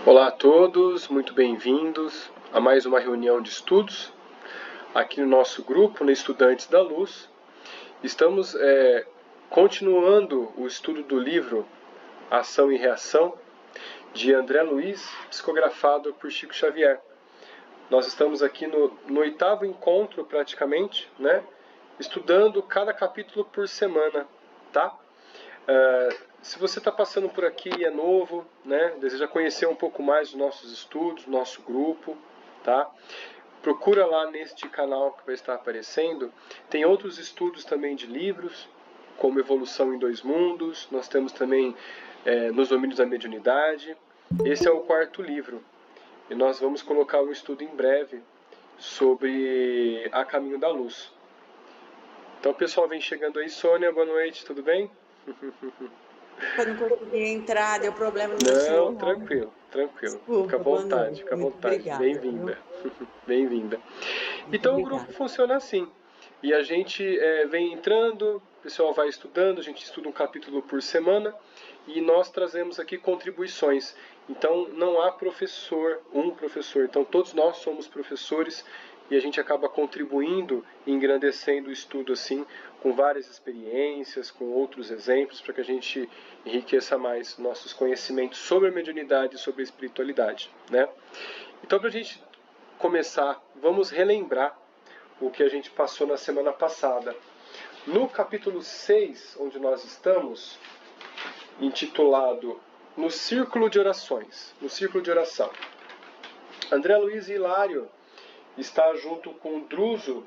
Olá a todos, muito bem-vindos a mais uma reunião de estudos aqui no nosso grupo, no Estudantes da Luz. Estamos continuando o estudo do livro Ação e Reação, de André Luiz, psicografado por Chico Xavier. Nós estamos aqui no oitavo encontro, praticamente, né? Estudando cada capítulo por semana, tá? Se você está passando por aqui e é novo, né, deseja conhecer um pouco mais dos nossos estudos, nosso grupo, tá? Procura lá neste canal que vai estar aparecendo. Tem outros estudos também de livros, como Evolução em Dois Mundos. Nós temos também Nos Domínios da Mediunidade. Esse é o quarto livro. E nós vamos colocar um estudo em breve sobre A Caminho da Luz. Então, pessoal, vem chegando aí. Sônia, boa noite, tudo bem? Eu não consegui entrar, deu problema no meu celular. Não, tranquilo. Desculpa, Fica à vontade, fica à muito vontade. obrigada, Bem-vinda. Bem-vinda. muito Então o obrigada. grupo funciona assim. E a gente vem entrando, o pessoal vai estudando, a gente estuda um capítulo por semana e nós trazemos aqui contribuições. Então não há um professor. Então todos nós somos professores e a gente acaba contribuindo e engrandecendo o estudo assim, com várias experiências, com outros exemplos, para que a gente enriqueça mais nossos conhecimentos sobre a mediunidade e sobre a espiritualidade, né? Então, para a gente começar, vamos relembrar o que a gente passou na semana passada. No capítulo 6, onde nós estamos, intitulado No Círculo de Orações, no Círculo de Oração. André Luiz e Hilário está junto com Druso,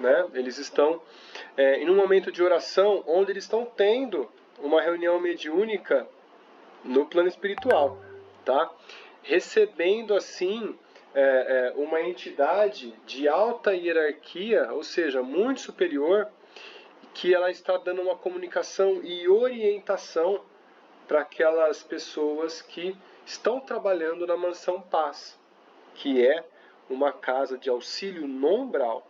né? Eles estão em um momento de oração onde eles estão tendo uma reunião mediúnica no plano espiritual, tá? Recebendo assim uma entidade de alta hierarquia, ou seja, muito superior, que ela está dando uma comunicação e orientação para aquelas pessoas que estão trabalhando na Mansão Paz, que é uma casa de auxílio no umbral.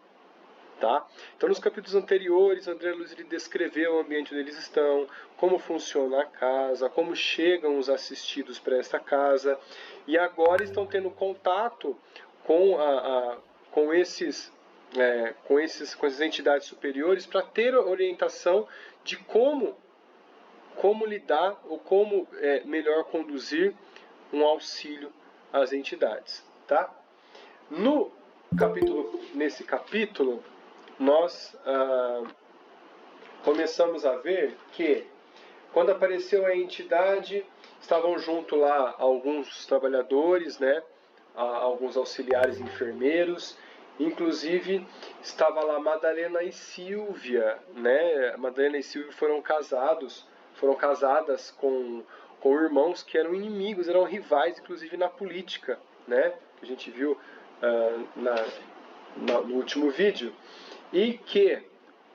Tá? Então, nos capítulos anteriores, André Luiz descreveu o ambiente onde eles estão, como funciona a casa, como chegam os assistidos para esta casa, e agora estão tendo contato com essas entidades superiores para ter orientação de como lidar ou como melhor conduzir um auxílio às entidades. Tá? Nesse capítulo, nós começamos a ver que quando apareceu a entidade, estavam junto lá alguns trabalhadores, né, alguns auxiliares enfermeiros, inclusive estava lá Madalena e Silvia, né? Madalena e Silvia foram casadas com irmãos que eram inimigos, eram rivais, inclusive na política, né? Que a gente viu no último vídeo, e que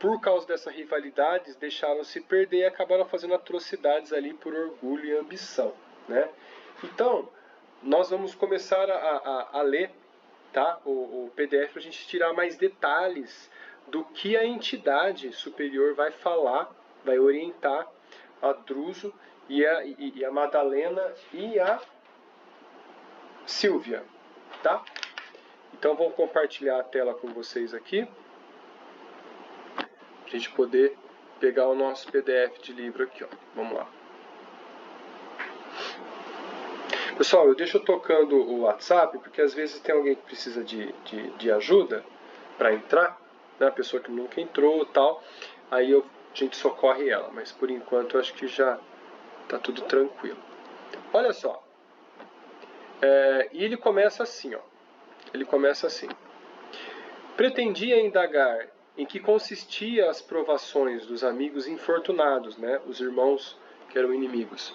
por causa dessa rivalidade deixaram se perder e acabaram fazendo atrocidades ali por orgulho e ambição, né? Então nós vamos começar a ler, tá, o PDF para a gente tirar mais detalhes do que a entidade superior vai falar, vai orientar a Druso e a Madalena e a Silvia, tá? Então vou compartilhar a tela com vocês aqui, para a gente poder pegar o nosso PDF de livro aqui, ó. Vamos lá. Pessoal, eu deixo tocando o WhatsApp, porque às vezes tem alguém que precisa de ajuda para entrar, né? A pessoa que nunca entrou e tal, aí a gente socorre ela, mas por enquanto eu acho que já está tudo tranquilo. Olha só, e ele começa assim, ó. Ele começa assim: pretendia indagar em que consistia as provações dos amigos infortunados, né, os irmãos que eram inimigos,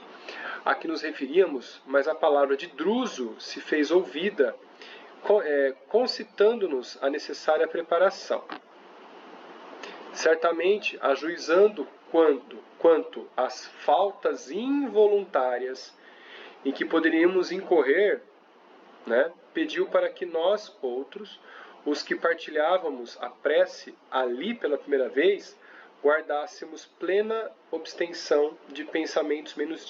a que nos referíamos, mas a palavra de Druso se fez ouvida, concitando-nos a necessária preparação. Certamente, ajuizando quanto às faltas involuntárias em que poderíamos incorrer, né, pediu para que nós, outros, os que partilhávamos a prece ali pela primeira vez, guardássemos plena abstenção de pensamentos menos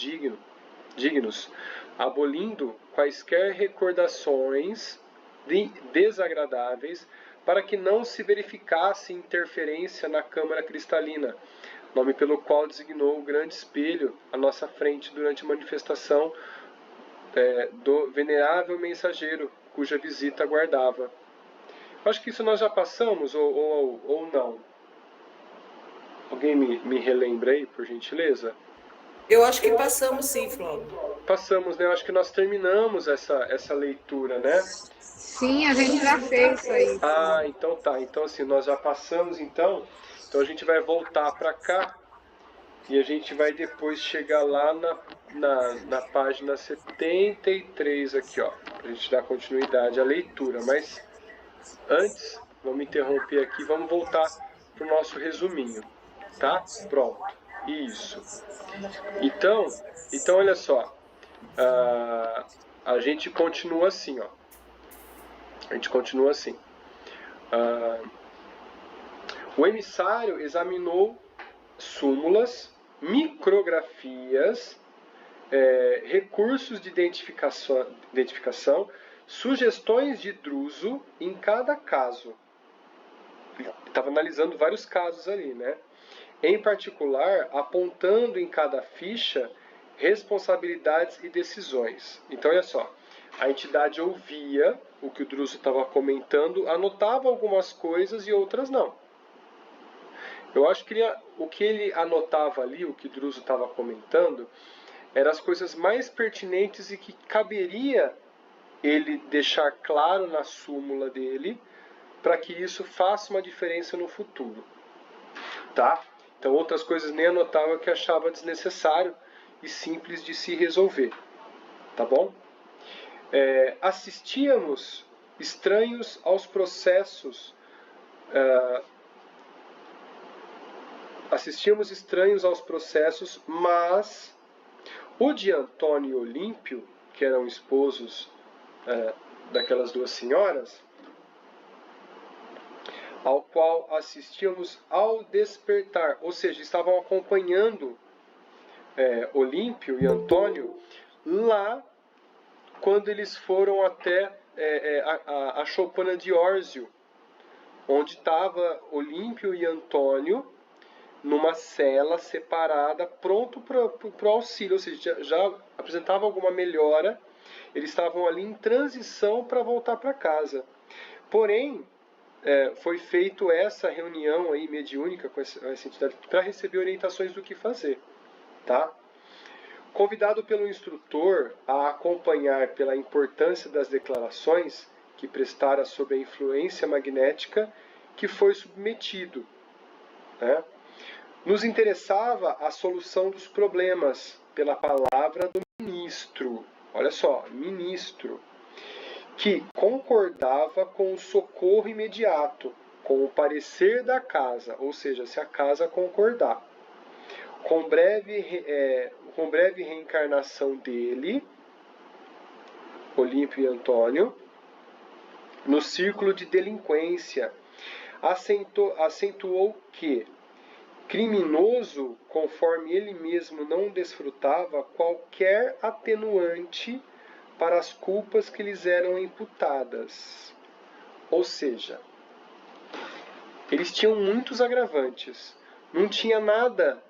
dignos, abolindo quaisquer recordações desagradáveis, para que não se verificasse interferência na câmara cristalina, nome pelo qual designou o grande espelho à nossa frente durante a manifestação do venerável mensageiro, cuja visita aguardava. Acho que isso nós já passamos, ou não? Alguém me relembra aí, por gentileza? Eu acho que passamos sim, Flávio. Passamos, né? Eu acho que nós terminamos essa leitura, né? Sim, a gente já fez isso aí. Ah, então tá. Então assim, nós já passamos então. Então a gente vai voltar para cá e a gente vai depois chegar lá na página 73 aqui, ó. Pra gente dar continuidade à leitura. Mas antes, vamos interromper aqui, vamos voltar pro nosso resuminho, tá? Pronto. Isso. Então olha só. A gente continua assim, ó. A gente continua assim. O emissário examinou súmulas, micrografias, recursos de identificação, sugestões de Druso em cada caso. Ele estava analisando vários casos ali, né? Em particular, apontando em cada ficha responsabilidades e decisões. Então, olha só, a entidade ouvia o que o Druso estava comentando, anotava algumas coisas e outras não. Eu acho que o que ele anotava ali, o que o Druso estava comentando, eram as coisas mais pertinentes e que caberia ele deixar claro na súmula dele, para que isso faça uma diferença no futuro. Tá? Então outras coisas nem anotava, que achava desnecessário e simples de se resolver. Tá bom? Assistíamos estranhos aos processos mas o de Antônio e Olímpio, que eram esposos daquelas duas senhoras, ao qual assistíamos ao despertar, ou seja, estavam acompanhando Olímpio e Antônio lá quando eles foram até a choupana de Órzio, onde estava Olímpio e Antônio numa cela separada, pronto para o auxílio, ou seja, já apresentava alguma melhora, eles estavam ali em transição para voltar para casa. Porém, foi feita essa reunião aí mediúnica com essa entidade para receber orientações do que fazer. Tá? Convidado pelo instrutor a acompanhar pela importância das declarações que prestara sobre a influência magnética que foi submetido, né? Nos interessava a solução dos problemas pela palavra do ministro. Olha só, ministro, que concordava com o socorro imediato, com o parecer da casa, ou seja, se a casa concordar, com breve reencarnação dele, Olímpio e Antônio, no círculo de delinquência. Acentuou que criminoso, conforme ele mesmo não desfrutava qualquer atenuante para as culpas que lhes eram imputadas. Ou seja, eles tinham muitos agravantes. Não tinha nada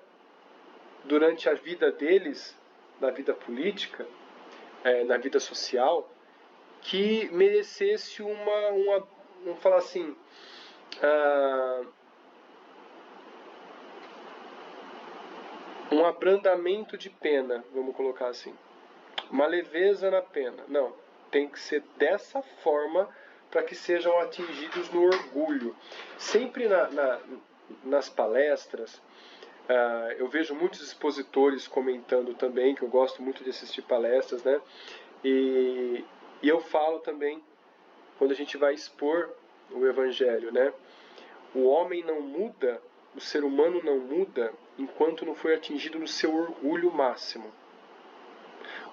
durante a vida deles, na vida política, na vida social, que merecesse vamos falar assim, um abrandamento de pena, vamos colocar assim. Uma leveza na pena. Não, tem que ser dessa forma para que sejam atingidos no orgulho. Sempre nas palestras, eu vejo muitos expositores comentando também, que eu gosto muito de assistir palestras, né? E eu falo também, quando a gente vai expor o Evangelho, né? O homem não muda, o ser humano não muda enquanto não foi atingido no seu orgulho máximo.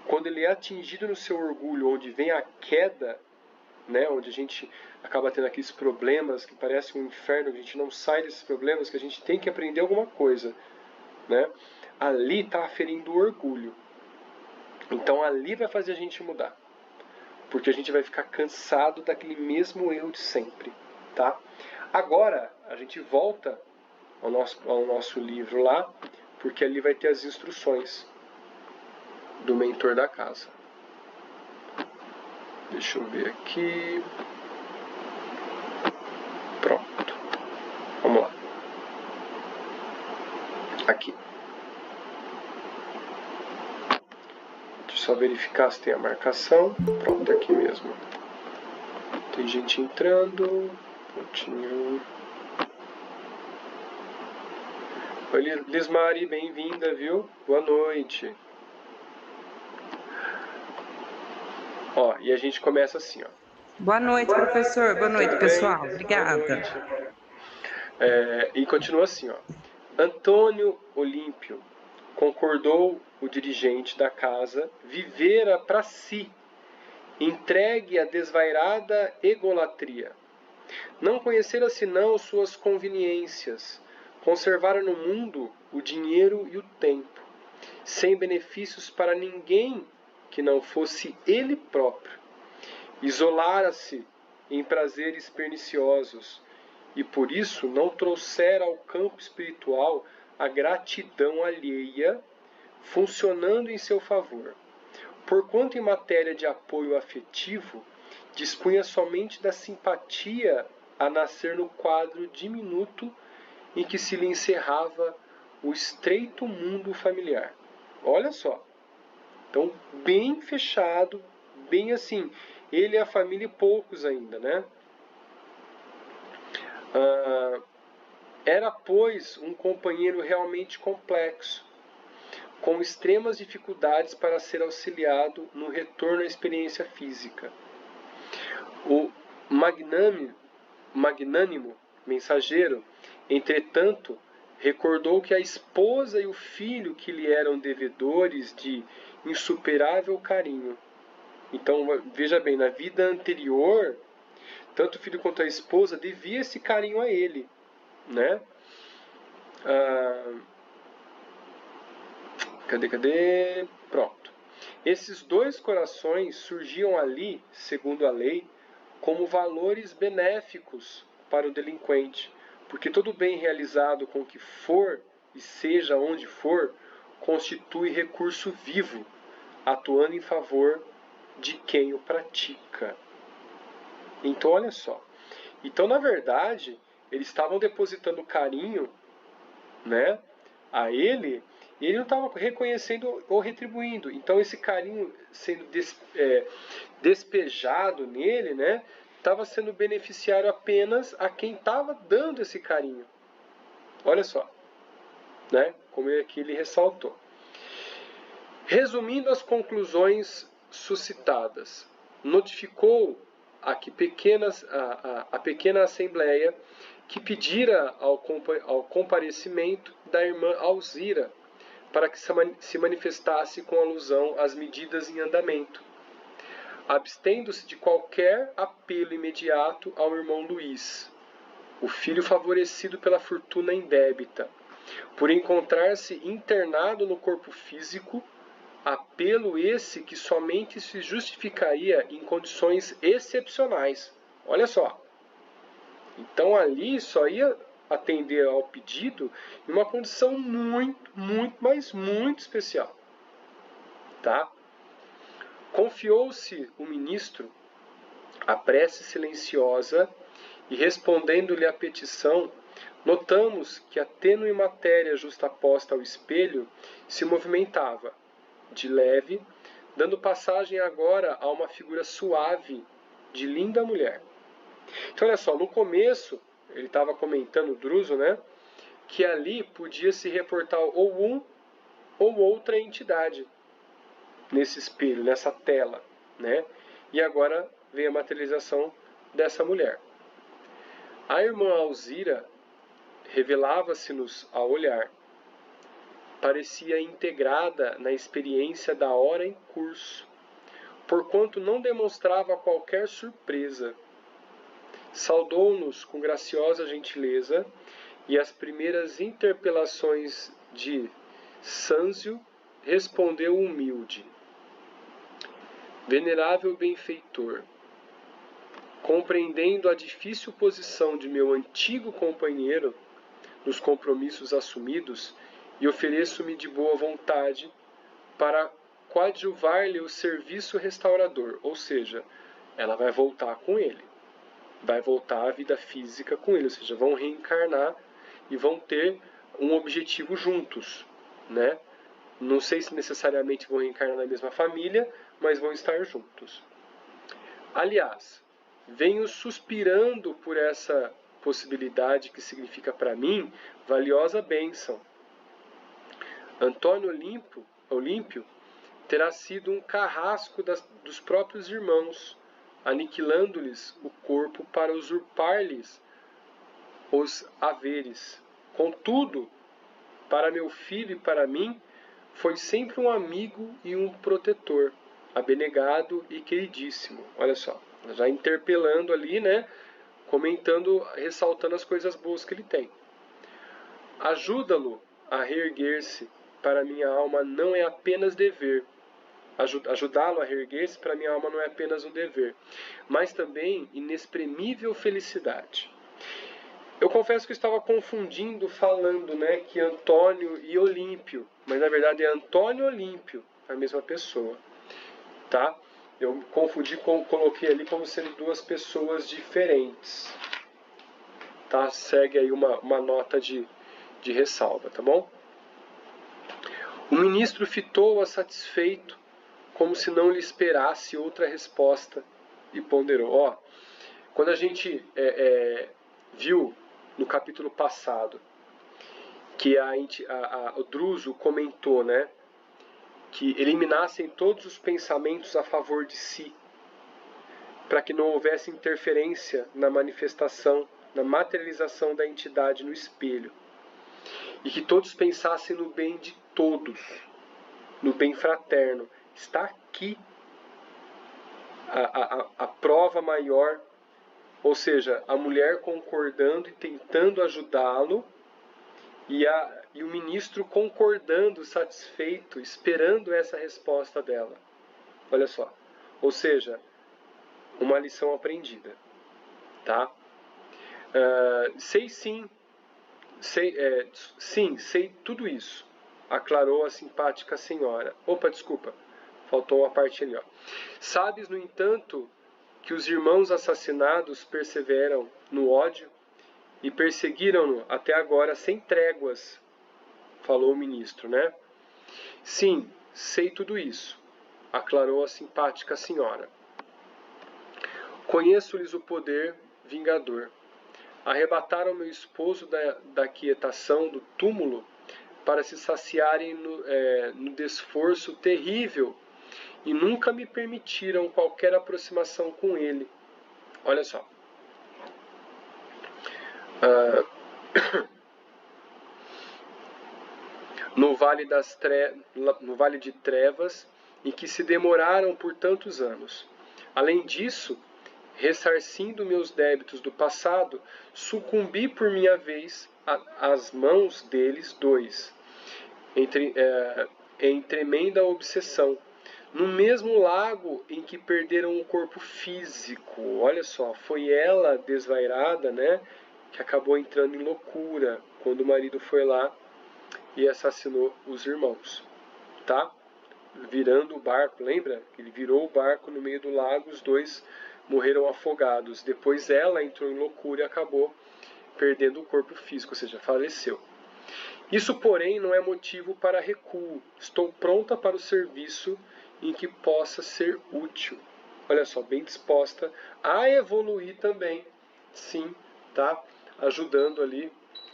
Quando ele é atingido no seu orgulho, onde vem a queda, né, onde a gente acaba tendo aqueles problemas que parecem um inferno, que a gente não sai desses problemas, que a gente tem que aprender alguma coisa, né? Ali está aferindo o orgulho. Então ali vai fazer a gente mudar. Porque a gente vai ficar cansado daquele mesmo erro de sempre, tá? Agora, a gente volta ao nosso livro lá, porque ali vai ter as instruções do mentor da casa. Deixa eu ver aqui. Pronto. Vamos lá. Aqui. Deixa eu só verificar se tem a marcação. Pronto, aqui mesmo. Tem gente entrando. Pontinho. Oi, Lismari, bem-vinda, viu? Boa noite. Ó, e a gente começa assim, ó. Boa noite, professor. Boa noite, pessoal. Obrigada. E continua assim, ó. Antônio Olímpio, concordou o dirigente da casa, vivera para si, entregue à desvairada egolatria. Não conhecera senão suas conveniências, conservara no mundo o dinheiro e o tempo, sem benefícios para ninguém que não fosse ele próprio. Isolara-se em prazeres perniciosos, e por isso não trouxera ao campo espiritual a gratidão alheia, funcionando em seu favor. Porquanto em matéria de apoio afetivo, dispunha somente da simpatia a nascer no quadro diminuto em que se lhe encerrava o estreito mundo familiar. Olha só. Então, bem fechado, bem assim, ele e a família e poucos ainda, né? Era, pois, um companheiro realmente complexo, com extremas dificuldades para ser auxiliado no retorno à experiência física. O magnânimo mensageiro, entretanto, recordou que a esposa e o filho que lhe eram devedores de insuperável carinho. Então, veja bem, na vida anterior, tanto o filho quanto a esposa devia esse carinho a ele, né? Cadê? Pronto. Esses dois corações surgiam ali, segundo a lei, como valores benéficos para o delinquente, porque todo bem realizado com que for e seja onde for, constitui recurso vivo, atuando em favor de quem o pratica. Então, olha só. Então, na verdade, eles estavam depositando carinho, né, a ele, e ele não estava reconhecendo ou retribuindo. Então, esse carinho sendo despejado nele, né, estava sendo beneficiário apenas a quem estava dando esse carinho. Olha só, né, como aqui ele ressaltou. Resumindo as conclusões suscitadas, notificou a pequena assembleia que pedira ao comparecimento da irmã Alzira para que se manifestasse com alusão às medidas em andamento, abstendo-se de qualquer apelo imediato ao irmão Luís, o filho favorecido pela fortuna indébita, por encontrar-se internado no corpo físico, apelo esse que somente se justificaria em condições excepcionais. Olha só. Então ali só ia atender ao pedido em uma condição muito, mas muito especial. Tá? Confiou-se o ministro a prece silenciosa e, respondendo-lhe a petição, notamos que a tênue matéria justaposta ao espelho se movimentava, de leve, dando passagem agora a uma figura suave de linda mulher. Então, olha só, no começo, ele estava comentando, o Druso, né, que ali podia se reportar ou um ou outra entidade nesse espelho, nessa tela, né? E agora vem a materialização dessa mulher. A irmã Alzira revelava-se-nos a olhar. Parecia integrada na experiência da hora em curso, porquanto não demonstrava qualquer surpresa. Saudou-nos com graciosa gentileza e às primeiras interpelações de Sânzio respondeu humilde. Venerável benfeitor, compreendendo a difícil posição de meu antigo companheiro nos compromissos assumidos, e ofereço-me de boa vontade para coadjuvar-lhe o serviço restaurador, ou seja, ela vai voltar com ele, vai voltar à vida física com ele, ou seja, vão reencarnar e vão ter um objetivo juntos, né? Não sei se necessariamente vão reencarnar na mesma família, mas vão estar juntos. Aliás, venho suspirando por essa possibilidade que significa para mim valiosa bênção. Antônio Olímpio terá sido um carrasco dos próprios irmãos, aniquilando-lhes o corpo para usurpar-lhes os haveres. Contudo, para meu filho e para mim, foi sempre um amigo e um protetor, abnegado e queridíssimo. Olha só, já interpelando ali, né? Comentando, ressaltando as coisas boas que ele tem. Ajuda-lo a reerguer-se, para minha alma não é apenas dever. Ajudá-lo a reerguer-se para minha alma não é apenas um dever, mas também inexprimível felicidade. Eu confesso que eu estava confundindo, falando, né, que Antônio e Olímpio, mas na verdade é Antônio e Olímpio, a mesma pessoa, tá? Eu confundi, coloquei ali como sendo duas pessoas diferentes, tá? Segue aí uma nota de ressalva, tá bom? O ministro fitou-a satisfeito, como se não lhe esperasse outra resposta, e ponderou. Ó, quando a gente viu no capítulo passado que o Druso comentou, né, que eliminassem todos os pensamentos a favor de si, para que não houvesse interferência na manifestação, na materialização da entidade no espelho, e que todos pensassem no bem de todos, no bem fraterno. Está aqui a prova maior, ou seja, a mulher concordando e tentando ajudá-lo, e o ministro concordando, satisfeito, esperando essa resposta dela. Olha só, ou seja, uma lição aprendida, tá? Sei tudo isso, aclarou a simpática senhora. Opa, desculpa, faltou uma parte ali, ó. Sabes, no entanto, que os irmãos assassinados perseveram no ódio e perseguiram-no até agora sem tréguas, falou o ministro, né? Sim, sei tudo isso, aclarou a simpática senhora. Conheço-lhes o poder vingador. Arrebataram meu esposo da quietação do túmulo para se saciarem no desforço terrível e nunca me permitiram qualquer aproximação com ele. Olha só. No vale de trevas, em que se demoraram por tantos anos. Além disso, ressarcindo meus débitos do passado, sucumbi por minha vez às mãos deles dois, em tremenda obsessão, no mesmo lago em que perderam o corpo físico. Olha só, foi ela desvairada, né, que acabou entrando em loucura quando o marido foi lá e assassinou os irmãos, tá? Virando o barco, lembra? Ele virou o barco no meio do lago, os dois morreram afogados. Depois ela entrou em loucura e acabou perdendo o corpo físico, ou seja, faleceu. Isso, porém, não é motivo para recuo. Estou pronta para o serviço em que possa ser útil. Olha só, bem disposta a evoluir também, sim, tá? Ajudando ali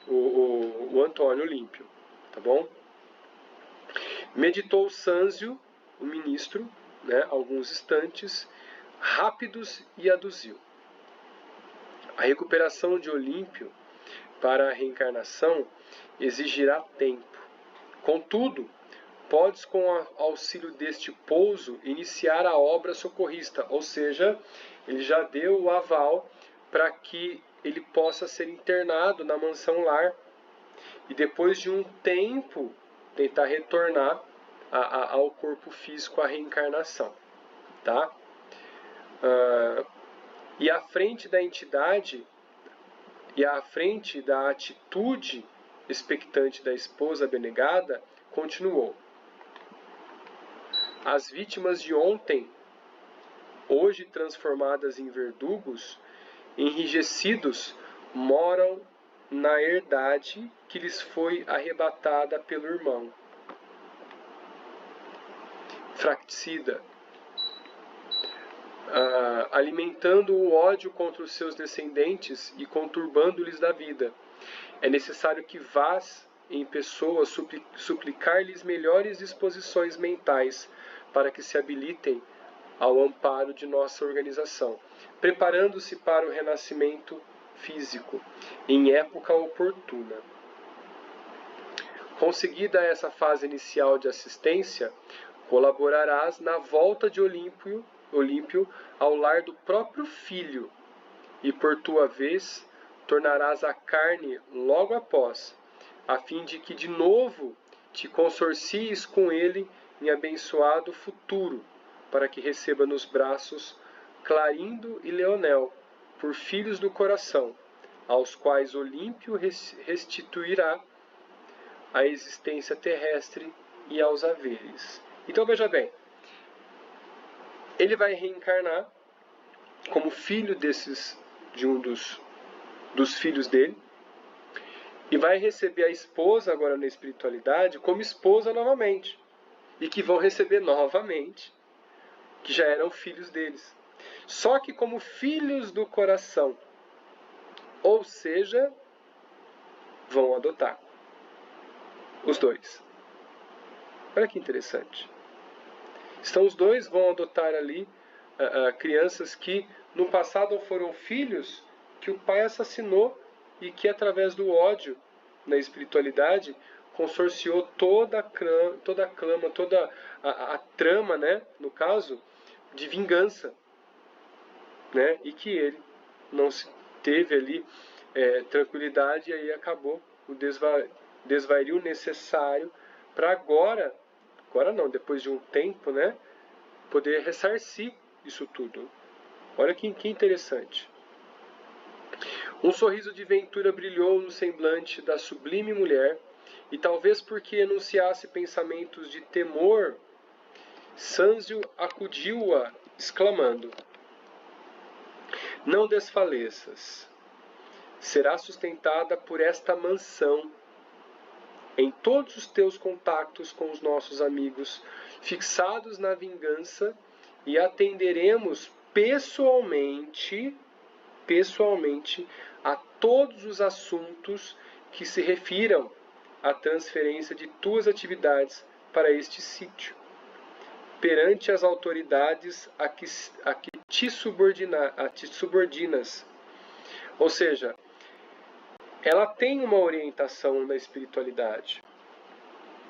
o Antônio Olímpio, tá bom? Meditou Sânzio, o ministro, né, alguns instantes, rápidos, e aduziu. A recuperação de Olímpio para a reencarnação exigirá tempo. Contudo, podes, com o auxílio deste pouso, iniciar a obra socorrista, ou seja, ele já deu o aval para que ele possa ser internado na mansão lar e depois de um tempo tentar retornar ao corpo físico, à reencarnação, tá? E à frente da entidade, e à frente da atitude expectante da esposa abnegada, continuou: as vítimas de ontem, hoje transformadas em verdugos, enrijecidos, moram na herdade que lhes foi arrebatada pelo irmão. Fracticida, alimentando o ódio contra os seus descendentes e conturbando-lhes da vida. É necessário que vás em pessoa suplicar-lhes melhores disposições mentais para que se habilitem ao amparo de nossa organização, preparando-se para o renascimento físico em época oportuna. Conseguida essa fase inicial de assistência, colaborarás na volta de Olímpio ao lar do próprio filho, e por tua vez tornarás a carne logo após, a fim de que de novo te consorcies com ele em abençoado futuro, para que receba nos braços Clarindo e Leonel, por filhos do coração, aos quais Olímpio restituirá a existência terrestre e aos haveres. Então veja bem, ele vai reencarnar como filho de um dos filhos dele, e vai receber a esposa agora na espiritualidade como esposa novamente, e que vão receber novamente, que já eram filhos deles, só que como filhos do coração, ou seja, vão adotar os dois. Olha que interessante. Então os dois vão adotar ali crianças que no passado foram filhos que o pai assassinou e que através do ódio na espiritualidade consorciou toda a trama, né, no caso, de vingança, né, e que ele não se teve ali tranquilidade, e aí acabou o desvario necessário para agora não, depois de um tempo, né, poder ressarcir isso tudo. Olha que interessante. Um sorriso de ventura brilhou no semblante da sublime mulher, e talvez porque enunciasse pensamentos de temor, Sânzio acudiu-a, exclamando: não desfaleças. Será sustentada por esta mansão em todos os teus contactos com os nossos amigos, fixados na vingança, e atenderemos pessoalmente a todos os assuntos que se refiram à transferência de tuas atividades para este sítio, perante as autoridades a que te subordinas. Ou seja, ela tem uma orientação na espiritualidade.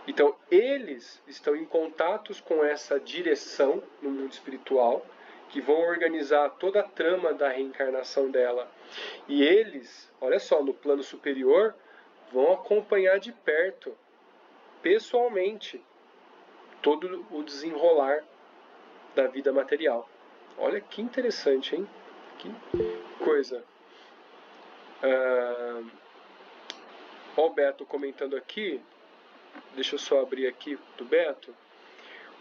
Então, eles estão em contatos com essa direção no mundo espiritual, que vão organizar toda a trama da reencarnação dela. E eles, olha só, no plano superior, vão acompanhar de perto, pessoalmente, todo o desenrolar da vida material. Olha que interessante, hein? Que coisa. Ó, o Beto comentando aqui, deixa eu só abrir aqui do Beto.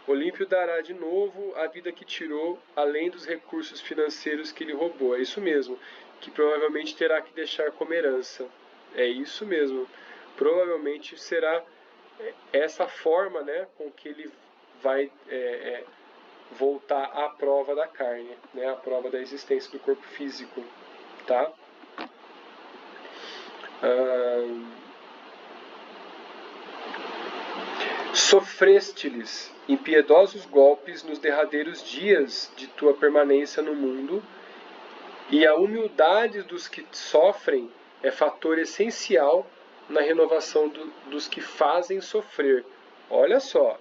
Olímpio dará de novo a vida que tirou, além dos recursos financeiros que ele roubou. É isso mesmo, que provavelmente terá que deixar como herança. É isso mesmo. Provavelmente será essa forma, né, com que ele vai voltar à prova da carne, né, à prova da existência do corpo físico, tá? Sofreste-lhes impiedosos golpes nos derradeiros dias de tua permanência no mundo, e a humildade dos que sofrem é fator essencial na renovação dos que fazem sofrer. Olha só.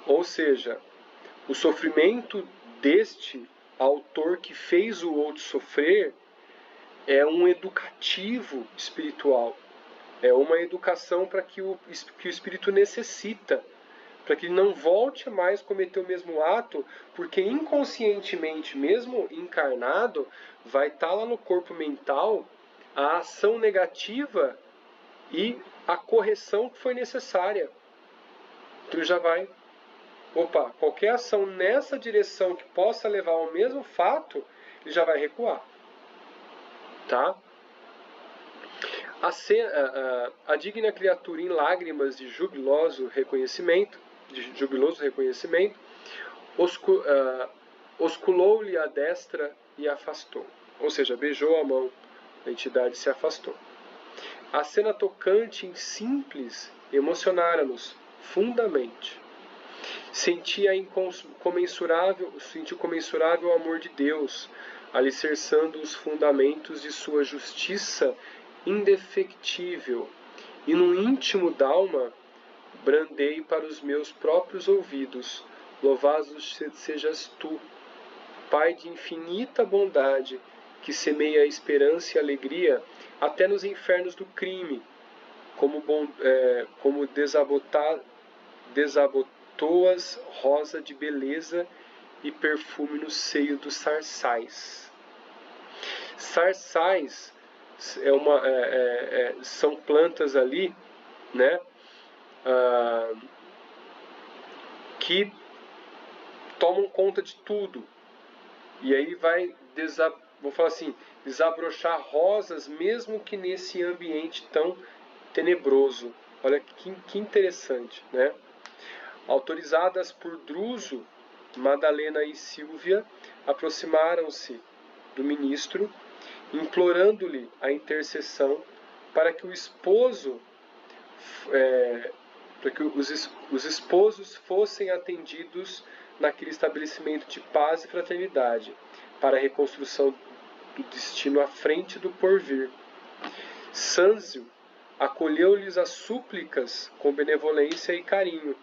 Ou seja, o sofrimento deste autor que fez o outro sofrer é um educativo espiritual. É uma educação para que o espírito necessita para que ele não volte mais a cometer o mesmo ato, porque inconscientemente, mesmo encarnado, vai estar lá no corpo mental a ação negativa e a correção que foi necessária. Então ele já vai, opa, qualquer ação nessa direção que possa levar ao mesmo fato, ele já vai recuar. Tá? A digna criatura em lágrimas de jubiloso reconhecimento, osculou-lhe a destra e afastou. Ou seja, beijou a mão, a entidade se afastou. A cena tocante e simples emocionara-nos fundamente. Sentiu comensurável amor de Deus, alicerçando os fundamentos de sua justiça indefectível, e no íntimo d'alma brandei para os meus próprios ouvidos: louvado sejas tu, Pai de infinita bondade, que semeia a esperança e a alegria até nos infernos do crime, como desabotoas rosa de beleza e perfume no seio dos sarçais. Sarçais são plantas ali, né, que tomam conta de tudo. E aí vai, vou falar assim, desabrochar rosas, mesmo que nesse ambiente tão tenebroso. Olha que interessante, né? Autorizadas por Druso, Madalena e Sílvia aproximaram-se do ministro, implorando-lhe a intercessão para que os esposos fossem atendidos naquele estabelecimento de paz e fraternidade, para a reconstrução do destino à frente do porvir. Sâncio acolheu-lhes as súplicas com benevolência e carinho,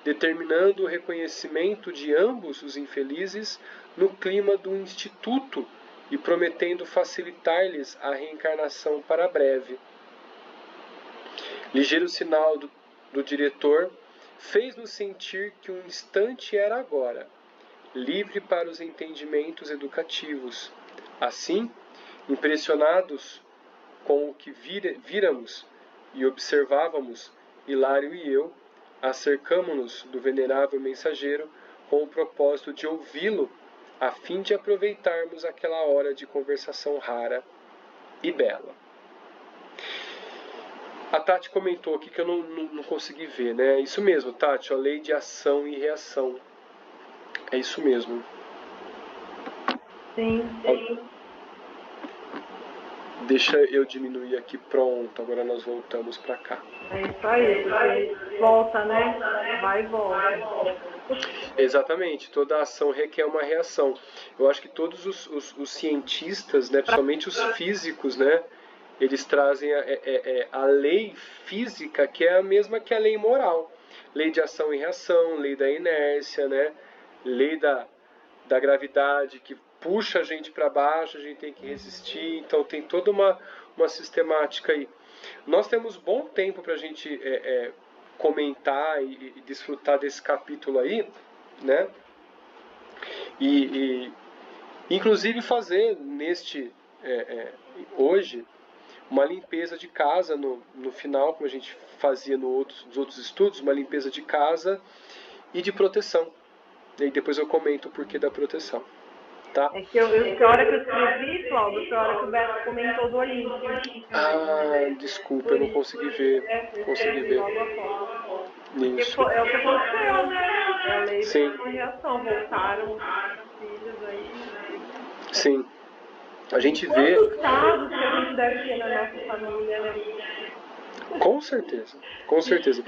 determinando o reconhecimento de ambos os infelizes no clima do instituto e prometendo facilitar-lhes a reencarnação para breve. Ligeiro sinal do diretor fez-nos sentir que um instante era agora, livre para os entendimentos educativos. Assim, impressionados com o que víramos e observávamos, Hilário e eu acercamo-nos do venerável mensageiro com o propósito de ouvi-lo, a fim de aproveitarmos aquela hora de conversação rara e bela. A Tati comentou aqui que eu não consegui ver, né? É isso mesmo, Tati, a lei de ação e reação. É isso mesmo. Sim. Deixa eu diminuir aqui, pronto, agora nós voltamos para cá. É isso aí, porque volta, né? Vai e volta. Exatamente, toda ação requer uma reação. Eu acho que todos os cientistas, né, principalmente os físicos, né, eles trazem a lei física, que é a mesma que a lei moral. Lei de ação e reação, lei da inércia, né, lei da gravidade, que puxa a gente para baixo, a gente tem que resistir. Então tem toda uma sistemática aí. Nós temos bom tempo para a gente comentar e desfrutar desse capítulo aí, né? E inclusive fazer hoje uma limpeza de casa no final, como a gente fazia nos outros estudos, uma limpeza de casa e de proteção. E depois eu comento o porquê da proteção. Tá? É que a hora que eu escrevi, Cláudio, foi a hora que o Beto comentou do Olímpio. Ah, desculpa, eu não consegui ver. Consegui ver. Logo após. Isso. É o que aconteceu, né? É a lei Sim. de reação. Voltaram os filhos aí. Sim. A gente vê. Quantos casos que a gente deve ter na nossa família, né? Com certeza. Com certeza.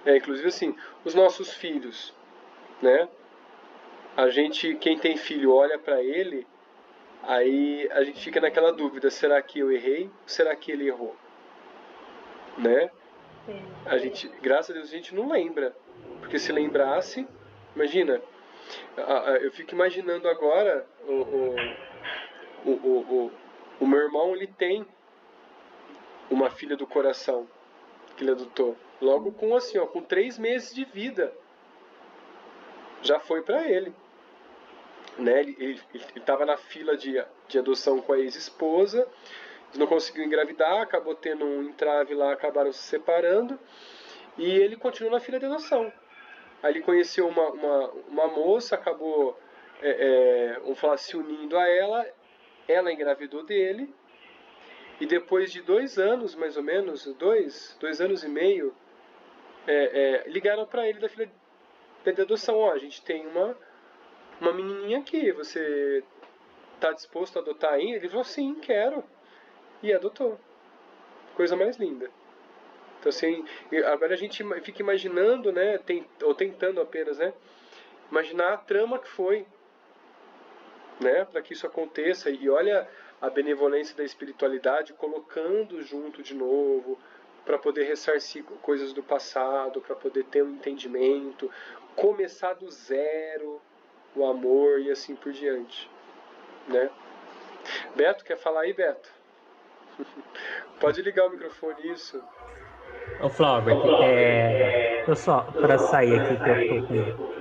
Inclusive assim, os nossos filhos, né? Quem tem filho olha para ele, aí a gente fica naquela dúvida: será que eu errei? Ou será que ele errou? Né? Sim. Graças a Deus, a gente não lembra. Porque se lembrasse, imagina, eu fico imaginando agora o meu irmão, ele tem uma filha do coração que ele adotou, Logo com assim, ó, com 3 meses de vida. Já foi para ele. Né? Ele estava na fila de adoção com a ex-esposa, não conseguiu engravidar, acabou tendo um entrave lá, acabaram se separando, e ele continuou na fila de adoção. Aí ele conheceu uma moça, acabou, vamos falar, se unindo a ela engravidou dele, e depois de 2 anos, mais ou menos, 2 anos e meio, ligaram para ele da fila de adoção: ó, a gente tem uma menininha aqui, você está disposto a adotar ainda? Ele falou: sim, quero. E adotou. Coisa mais linda. Então, assim, agora a gente fica imaginando, né, ou tentando apenas, né, imaginar a trama que foi, né, para que isso aconteça. E olha a benevolência da espiritualidade colocando junto de novo, para poder ressarcir coisas do passado, para poder ter um entendimento, começar do zero o amor e assim por diante, né? Beto, quer falar aí, Beto? Pode ligar o microfone, isso. Ô, Flaubert, eu só para sair aqui que eu tô com...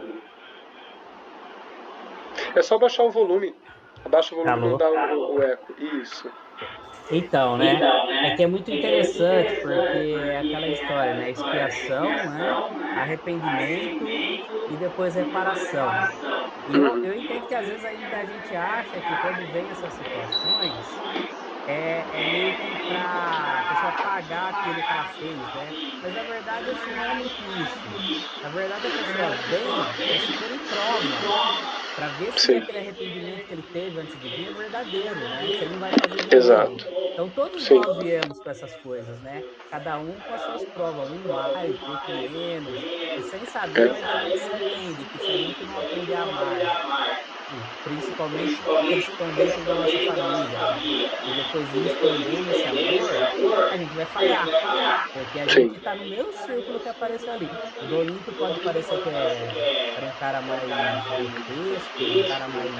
É só baixar o volume. Abaixa o volume, Alô? não dá o eco. Isso. Então, né? É que é muito interessante, porque é aquela história, né? Expiação, né? Arrependimento e depois reparação. E eu entendo que às vezes ainda a gente acha que quando vem essas situações, é meio que para a pessoa pagar aquilo que ela fez, né? Mas na verdade, assim, não é muito isso. Na verdade, a pessoa vem para se pôr em prova, para ver se Sim. aquele arrependimento que ele teve antes de vir é verdadeiro, né? Se ele não vai fazer de Exato. novo. Então, todos Sim. nós viemos com essas coisas, né? Cada um com as suas provas, um mais, outro menos, e sem saber, mas a gente se entende que se a gente não aprender a amar, principalmente aqueles que estão dentro da nossa família, né? E depois ir estendendo esse amor, a gente vai falhar. Porque a gente está no mesmo círculo que apareceu ali. O do Olímpio pode parecer que era um cara mais grotesco, um cara mais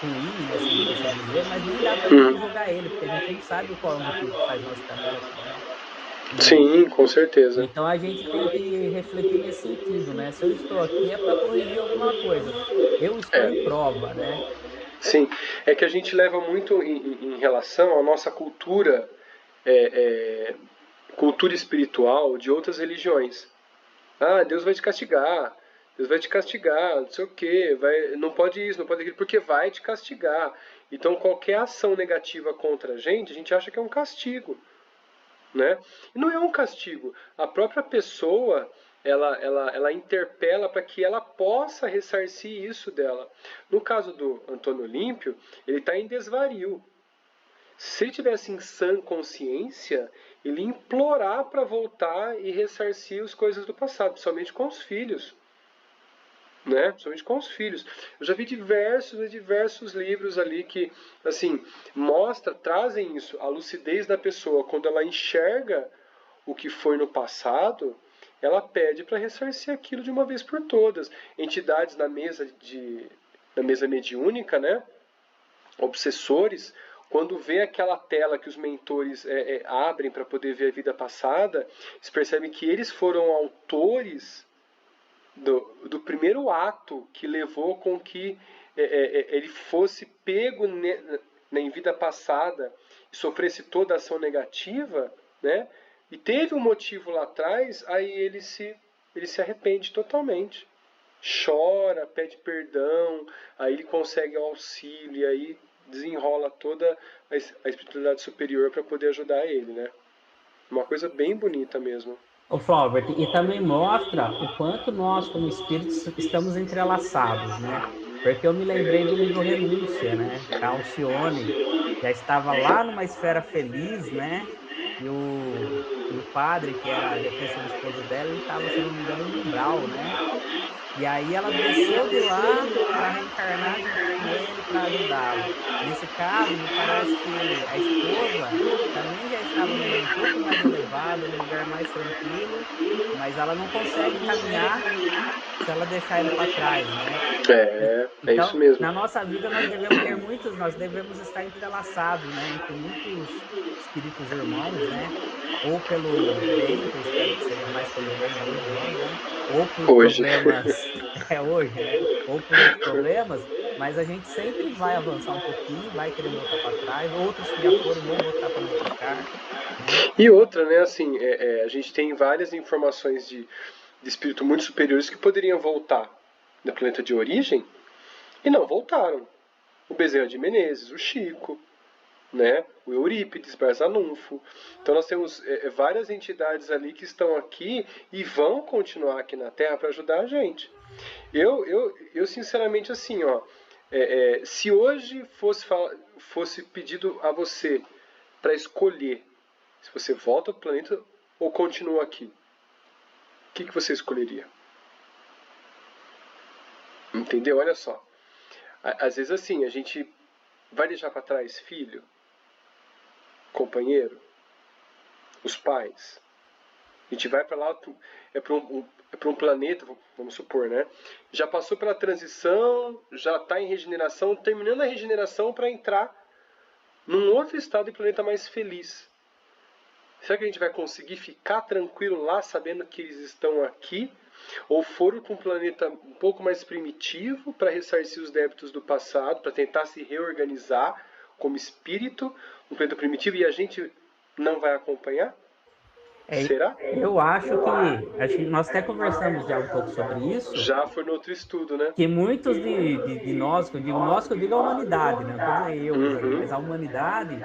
ruim, né, assim, por assim dizer, mas nem dá para a gente julgar ele, porque a gente não sabe qual é o motivo que faz nós estar aqui, né? Sim, com certeza. Então a gente tem que refletir nesse sentido, né? Se eu estou aqui é para corrigir alguma coisa. Eu estou em prova, né? Sim, é que a gente leva muito em relação à nossa cultura, cultura espiritual de outras religiões. Ah, Deus vai te castigar, Deus vai te castigar, não sei o quê, não pode isso, não pode aquilo, porque vai te castigar. Então qualquer ação negativa contra a gente acha que é um castigo, né? E não é um castigo. A própria pessoa, ela interpela para que ela possa ressarcir isso dela. No caso do Antônio Olímpio, ele está em desvario. Se ele tivesse em sã consciência, ele ia implorar para voltar e ressarcir as coisas do passado, principalmente com os filhos. Né? Principalmente com os filhos. Eu já vi diversos livros ali que, assim, trazem isso, a lucidez da pessoa. Quando ela enxerga o que foi no passado, ela pede para ressarcir aquilo de uma vez por todas. Entidades na mesa mediúnica, né? Obsessores, quando vê aquela tela que os mentores abrem para poder ver a vida passada, eles percebem que eles foram autores do primeiro ato que levou com que ele fosse pego em vida passada e sofresse toda a ação negativa, né? E teve um motivo lá atrás, aí ele se arrepende totalmente. Chora, pede perdão, aí ele consegue o auxílio, e aí desenrola toda a espiritualidade superior para poder ajudar ele, né? Uma coisa bem bonita mesmo. O Flaubert, e também mostra o quanto nós, como espíritos, estamos entrelaçados, né? Porque eu me lembrei do livro Renúncia, né? A Alcione já estava lá numa esfera feliz, né? E o padre, que era a defensor do esposo dela, ele estava, se não me engano, no umbral, né? E aí ela desceu de lá para reencarnar junto com ele para ajudá-lo. Nesse caso, me parece que a esposa também já estava num nível um pouco mais elevado, num lugar mais tranquilo, mas ela não consegue caminhar se ela deixar ele para trás, né? É isso Então, mesmo. na nossa vida nós devemos estar entrelaçados, né, entre muitos espíritos irmãos, né? Ou pelo bem, que eu espero que seja mais pelo bem hoje nós, né? Ou por Hoje. problemas, hoje, né? Ou por outros problemas, mas a gente sempre vai avançar um pouquinho, vai querer voltar para trás, outros que já foram vão voltar para nos buscar, né? E outra, né, assim, a gente tem várias informações de espírito muito superiores que poderiam voltar do planeta de origem e não voltaram. O Bezerra de Menezes, o Chico, né, o Eurípides, Barzanunfo. Então nós temos várias entidades ali que estão aqui e vão continuar aqui na Terra para ajudar a gente. Eu sinceramente, assim, ó, se hoje fosse pedido a você para escolher se você volta ao planeta ou continua aqui, o que você escolheria? Entendeu? Olha só. Às vezes, assim, a gente vai deixar para trás filho, companheiro, os pais. A gente vai para lá, é para um planeta, vamos supor, né? Já passou pela transição, já está em regeneração, terminando a regeneração para entrar num outro estado de planeta mais feliz. Será que a gente vai conseguir ficar tranquilo lá, sabendo que eles estão aqui? Ou foram para um planeta um pouco mais primitivo para ressarcir os débitos do passado, para tentar se reorganizar como espírito, um planeta primitivo, e a gente não vai acompanhar? Será? Eu acho que nós até conversamos já um pouco sobre isso. Já foi no outro estudo, né? Que muitos de nós, que eu digo a humanidade, né? Não quer dizer mas a humanidade,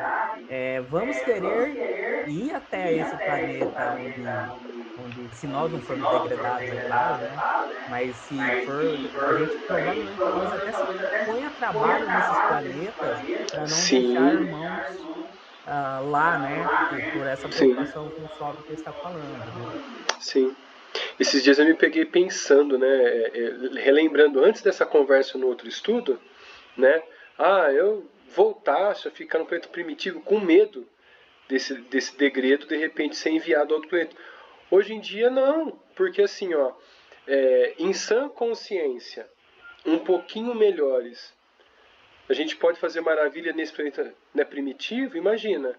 vamos querer ir até esse planeta onde se nós não formos degradados, é claro, né? Mas se for, a gente provavelmente talvez até se ponha trabalho nesses planetas para não deixar irmãos lá, né? Por essa preocupação com o solo que ele está falando, né? Sim. Esses dias eu me peguei pensando, né? Relembrando antes dessa conversa no outro estudo, né? Eu voltasse a ficar no planeta primitivo com medo desse degredo de repente ser enviado a outro planeta. Hoje em dia não, porque assim, ó, em sã consciência, um pouquinho melhores, a gente pode fazer maravilha nesse planeta, né, primitivo. Imagina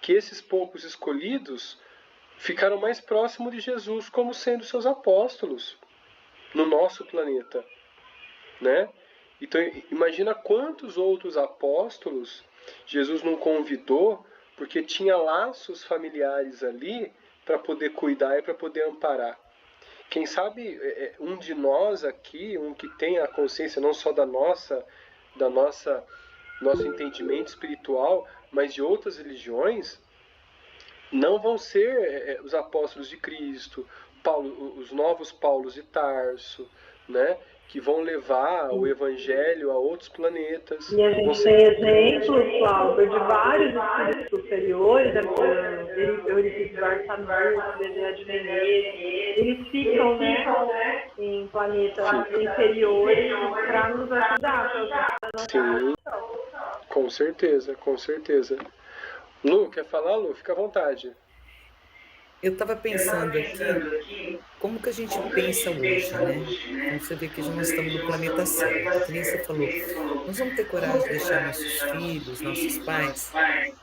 que esses poucos escolhidos ficaram mais próximos de Jesus como sendo seus apóstolos no nosso planeta, né? Então imagina quantos outros apóstolos Jesus não convidou porque tinha laços familiares ali para poder cuidar e para poder amparar. Quem sabe um de nós aqui, um que tem a consciência não só nosso entendimento espiritual, mas de outras religiões, não vão ser os apóstolos de Cristo, os novos Paulos de Tarso, né, que vão levar o evangelho a outros planetas. E a gente tem exemplos, Cláudio, de vários espíritos superiores, Eurípides Barzanunfo, Bezerra de Menezes, eles ficam, né, em planetas inferiores para nos ajudar. Sim, com certeza, com certeza. Lu, quer falar, Lu? Fica à vontade. Eu estava pensando aqui, como que a gente pensa hoje, né? Como você vê que nós estamos no planeta certo, que nem você falou, nós vamos ter coragem de deixar nossos filhos, nossos pais? Quem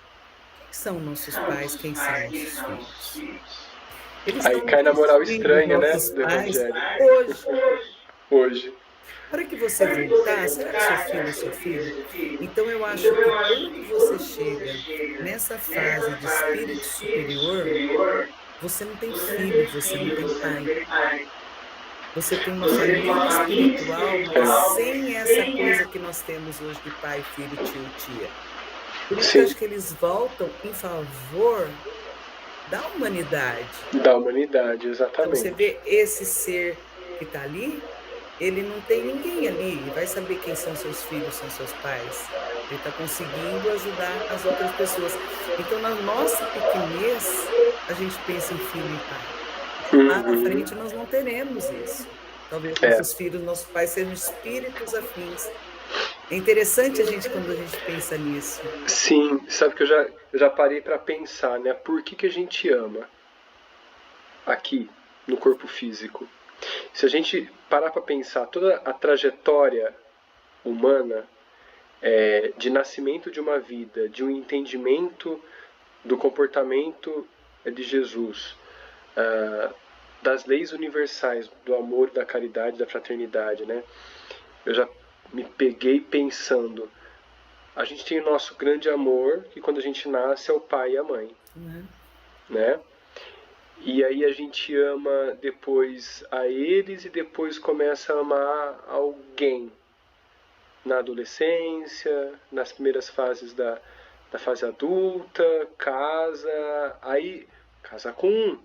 são nossos pais? Quem são nossos filhos? Eles aí cai na moral estranha, né, do evangelho. Hoje. Para que você voltar, será que seu filho é seu filho? Então eu acho que quando você chega nessa fase de espírito superior, você não tem filho, você não tem pai. Você tem uma família espiritual, mas sem essa coisa que nós temos hoje de pai, filho, tio, tia. Por isso eu acho que eles voltam em favor da humanidade. Da humanidade, exatamente. Então você vê esse ser que está ali, ele não tem ninguém ali, ele vai saber quem são seus filhos, são seus pais. Ele está conseguindo ajudar as outras pessoas. Então, na nossa pequenez, a gente pensa em filho e pai. Lá na frente, nós não teremos isso. Talvez nossos filhos, nossos pais sejam espíritos afins. É interessante a gente quando a gente pensa nisso. Sim, sabe que eu já parei para pensar, né? Por que a gente ama aqui no corpo físico? Se a gente parar para pensar toda a trajetória humana, de nascimento de uma vida, de um entendimento do comportamento de Jesus, das leis universais do amor, da caridade, da fraternidade, né? Eu já me peguei pensando, a gente tem o nosso grande amor, que quando a gente nasce é o pai e a mãe, né? E aí a gente ama depois a eles e depois começa a amar alguém na adolescência, nas primeiras fases da fase adulta, aí casa com um.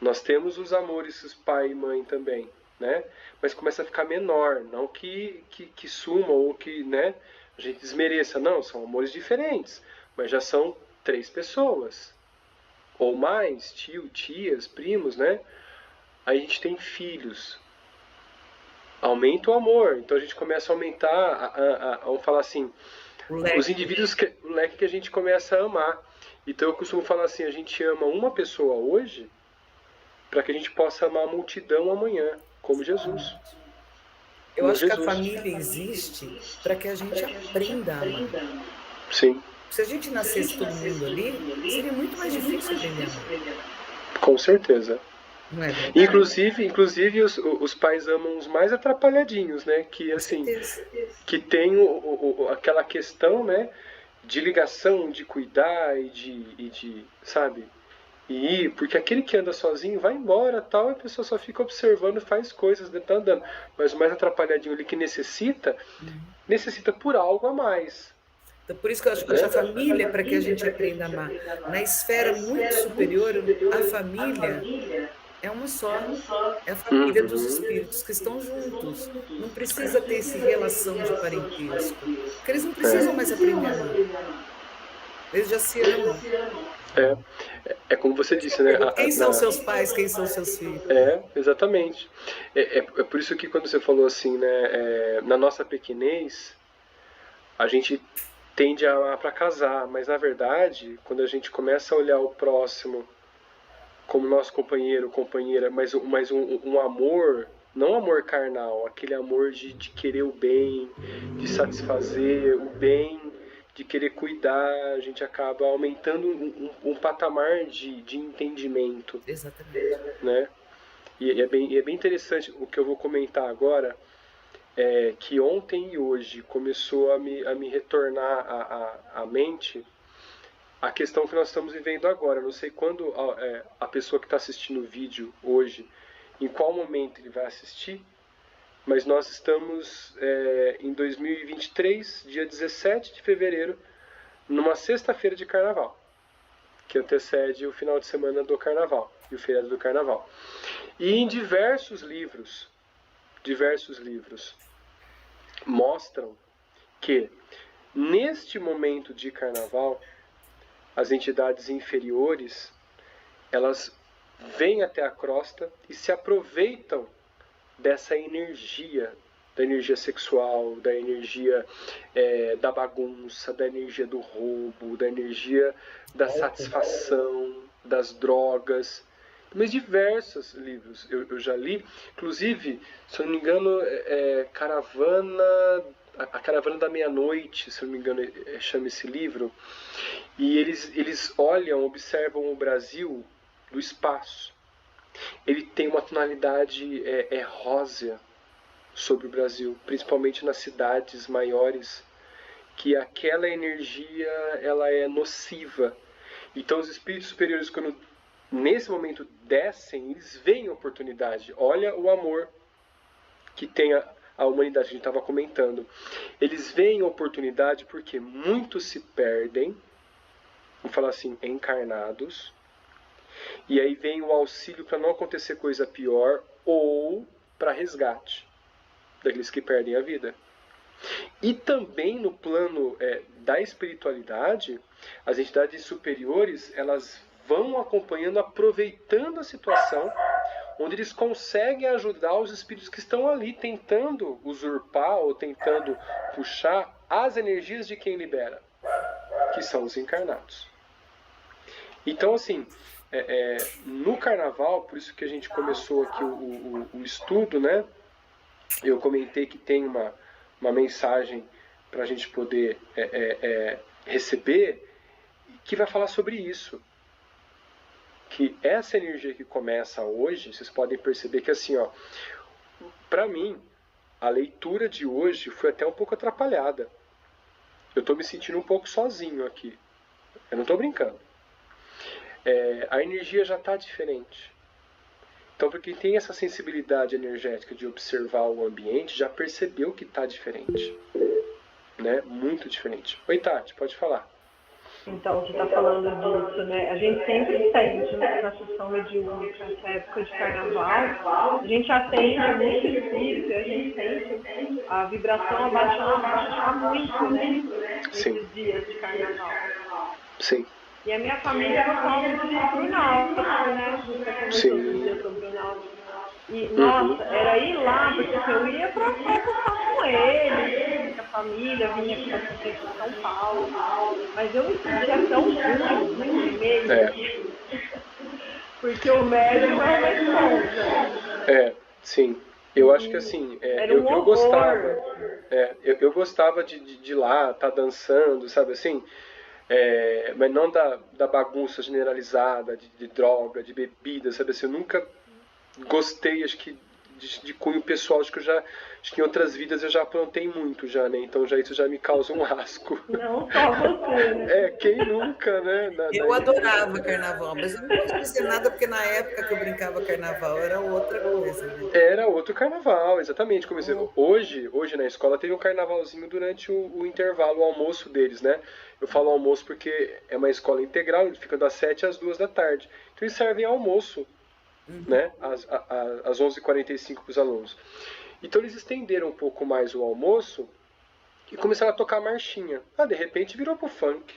Nós temos os amores, os pai e mãe também, né? Mas começa a ficar menor, não que suma ou que, né, a gente desmereça, não, são amores diferentes, mas já são 3 pessoas, ou mais, tio, tias, primos, né? Aí a gente tem filhos, aumenta o amor, então a gente começa a aumentar, vamos falar assim, os indivíduos, o leque que a gente começa a amar. Então eu costumo falar assim, a gente ama uma pessoa hoje, para que a gente possa amar a multidão amanhã, como Jesus. Eu acho que a família existe para que a gente aprenda a amar. Sim. Se a gente nascesse todo mundo ali, seria muito mais difícil aprender a amar. Com certeza. Não é verdade? Inclusive os pais amam os mais atrapalhadinhos, né? Que assim, que tem aquela questão, né, de ligação, de cuidar e de sabe? E porque aquele que anda sozinho vai embora, tal, e a pessoa só fica observando e faz coisas, tá andando. Mas o mais atrapalhadinho ali que necessita por algo a mais. Então, por isso que eu acho que a família é para que a gente aprenda a amar. Na esfera muito superior, a família é uma só. É a família dos espíritos que estão juntos. Não precisa ter essa relação de parentesco. Porque eles não precisam mais aprender a amar. Eles já se amam. É como você disse, né? Quem são seus pais, quem são seus filhos? Exatamente. É por isso que quando você falou assim, né? Na nossa pequenez, a gente tende a amar para casar, mas na verdade, quando a gente começa a olhar o próximo como nosso companheiro, companheira, mas um amor, não amor carnal, aquele amor de querer o bem, de satisfazer o bem, de querer cuidar, a gente acaba aumentando um patamar de entendimento. Exatamente. Né? E é bem interessante o que eu vou comentar agora, que ontem e hoje começou a me retornar à mente a questão que nós estamos vivendo agora. Eu não sei quando a pessoa que está assistindo o vídeo hoje, em qual momento ele vai assistir, mas nós estamos em 2023, dia 17 de fevereiro, numa sexta-feira de carnaval, que antecede o final de semana do carnaval e o feriado do carnaval. E em diversos livros mostram que neste momento de carnaval as entidades inferiores elas vêm até a crosta e se aproveitam dessa energia, da energia sexual, da energia da bagunça, da energia do roubo, da energia da satisfação, das drogas. Mas diversos livros eu já li, inclusive, se eu não me engano, A Caravana da Meia-Noite, se eu não me engano, chama esse livro, e eles observam o Brasil do espaço. Ele tem uma tonalidade rósea sobre o Brasil, principalmente nas cidades maiores, que aquela energia ela é nociva. Então os espíritos superiores, quando nesse momento descem, eles veem a oportunidade. Olha o amor que tem a humanidade, a gente estava comentando. Eles veem a oportunidade porque muitos se perdem, vamos falar assim, encarnados, e aí vem o auxílio para não acontecer coisa pior ou para resgate daqueles que perdem a vida. E também no plano da espiritualidade, as entidades superiores elas vão acompanhando, aproveitando a situação, onde eles conseguem ajudar os espíritos que estão ali tentando usurpar ou tentando puxar as energias de quem libera, que são os encarnados. Então, assim, no carnaval, por isso que a gente começou aqui o estudo, né? Eu comentei que tem uma mensagem para a gente poder receber, que vai falar sobre isso. Que essa energia que começa hoje, vocês podem perceber que assim, ó, para mim, a leitura de hoje foi até um pouco atrapalhada. Eu estou me sentindo um pouco sozinho aqui. Eu não estou brincando. A energia já está diferente. Então, para quem tem essa sensibilidade energética de observar o ambiente, já percebeu que está diferente. Né? Muito diferente. Oi, Tati, pode falar. Então, você está falando disso, né? A gente sempre sente, né, na sessão mediúnica, nessa época de carnaval, a gente atende muito espírito e a gente sente a vibração abaixar muito, né? Nesses dias de carnaval. Sim. E a minha família gostava muito de ir pro náutico, né? Você conversou outro dia sobre o náutico. E, nossa, era ir lá, porque assim, eu ia pra conversar com ele, com a família, vinha aqui para São Paulo. Mas eu me sentia tão ruim naquele meio, porque o médico era uma esponja. Sim. Eu acho que assim, eu gostava. Eu gostava de ir lá, estar dançando, sabe assim? Mas não da bagunça generalizada, de droga, de bebida, sabe assim? Eu nunca gostei, acho que de cunho pessoal, acho que em outras vidas eu já aprontei muito já, né? Então isso já me causa um asco. Não só você, né? Quem nunca, né? Eu adorava carnaval, mas eu não posso dizer nada porque na época que eu brincava carnaval era outra coisa, né? Era outro carnaval, exatamente. Como dizer, hoje na escola teve um carnavalzinho durante o intervalo, o almoço deles, né? Eu falo almoço porque é uma escola integral, eles ficam das 7 às 2 da tarde. Então eles servem almoço, né? Às 11h45 para os alunos. Então eles estenderam um pouco mais o almoço e começaram a tocar marchinha. De repente virou pro funk.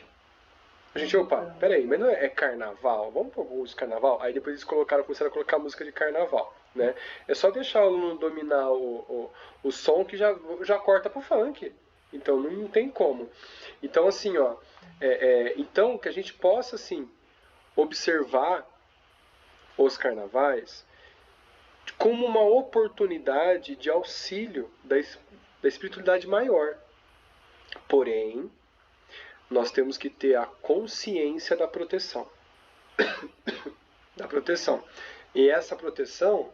A gente, opa, peraí, mas não é carnaval? Vamos pôr música de carnaval? Aí depois eles começaram a colocar música de carnaval, né? É só deixar o aluno dominar o som que já corta pro funk. Então não tem como. Então assim, ó, então que a gente possa assim observar os carnavais como uma oportunidade de auxílio da espiritualidade maior. Porém, nós temos que ter a consciência da proteção. Da proteção. E essa proteção,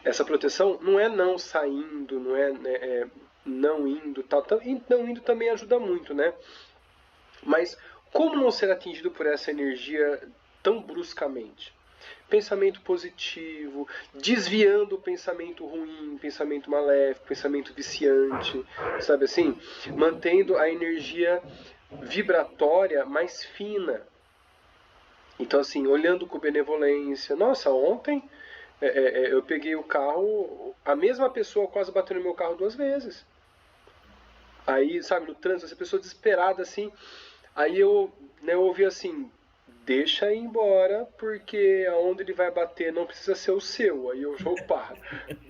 essa proteção não é não saindo, não é não indo, tal. Não indo também ajuda muito, né? Mas como não ser atingido por essa energia tão bruscamente? Pensamento positivo, desviando o pensamento ruim, pensamento maléfico, pensamento viciante, sabe assim? Mantendo a energia vibratória mais fina. Então assim, olhando com benevolência. Nossa, ontem eu peguei o carro, a mesma pessoa quase bateu no meu carro 2 vezes. Aí, sabe, no trânsito, essa pessoa desesperada assim. Aí eu ouvi assim, deixa ir embora, porque aonde ele vai bater não precisa ser o seu. Aí eu, opa,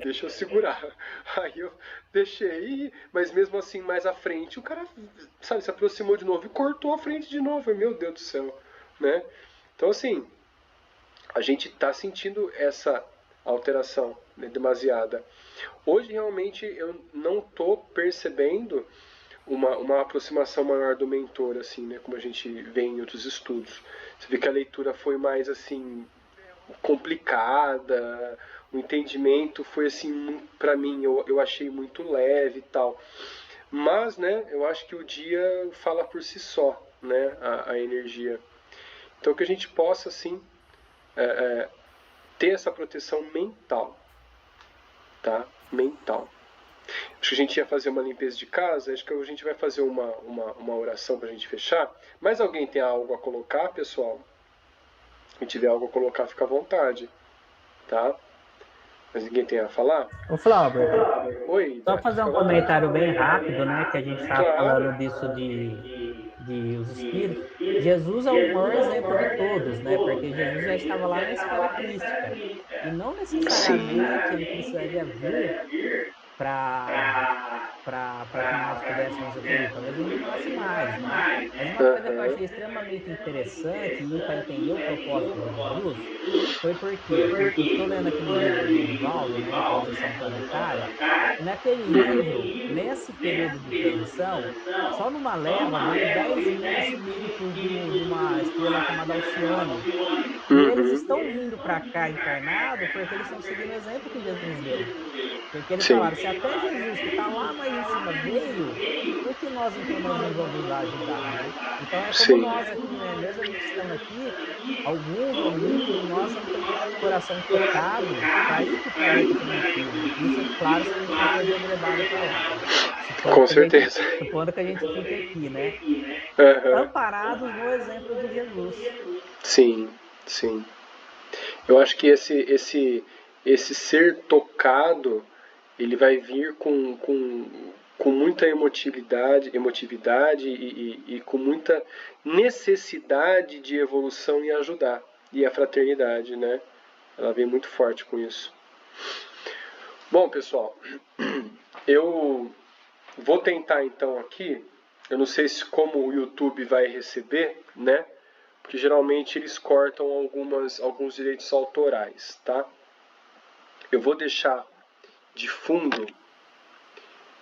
deixa eu segurar. Aí eu deixei ir, mas mesmo assim, mais à frente, o cara, sabe, se aproximou de novo e cortou a frente de novo. Meu Deus do céu, né? Então, assim, a gente está sentindo essa alteração, né, demasiada. Hoje, realmente, eu não estou percebendo uma aproximação maior do mentor, assim, né, como a gente vê em outros estudos. Você vê que a leitura foi mais, assim, complicada, o entendimento foi, assim, para mim, eu achei muito leve e tal. Mas, né, eu acho que o dia fala por si só, né, a energia. Então, que a gente possa, assim, ter essa proteção mental, tá? Mental. Acho que a gente ia fazer uma limpeza de casa, acho que a gente vai fazer uma oração para a gente fechar. Mas alguém tem algo a colocar, pessoal? Se tiver algo a colocar, fica à vontade, tá? Mas ninguém tem a falar? Ô, Flauber, Oi. só fazer um comentário bem rápido, né? Que a gente estava falando disso os espíritos, Jesus é o maior exemplo de todos, né? Porque Jesus já estava lá na esfera crística. E não necessariamente ele precisaria vir para que nós pudéssemos evoluir. Talvez ele demorasse mais, né? Mas uma coisa que eu achei extremamente interessante e para entender o propósito de Jesus foi porque eu estou lendo aquele livro do Divaldo, né, Transição Planetária, e naquele livro, nesse período de transição, só numa leva veio 10.000 espíritos de uma estrela chamada Alcione. E eles estão vindo para cá encarnado porque eles estão seguindo o exemplo que Jesus deu. Porque eles falaram, se até Jesus, que está lá mais em cima, veio, por que nós então nós não vamos lá ajudar, né? Então é como nós aqui, né? Mesmo a gente estando aqui, alguns ou muitos de nós não têm coração tocado para ir para o planeta primitivo. Isso é claro se a gente não for degradado para lá, né? Com certeza. Supondo que a gente fique aqui, né? Amparados no exemplo de Jesus. Sim, sim. Eu acho que esse ser tocado, ele vai vir com muita emotividade e com muita necessidade de evolução e ajudar. E a fraternidade, né? Ela vem muito forte com isso. Bom, pessoal, eu vou tentar então aqui, eu não sei se como o YouTube vai receber, né? Porque geralmente eles cortam alguns direitos autorais, tá? Eu vou deixar de fundo,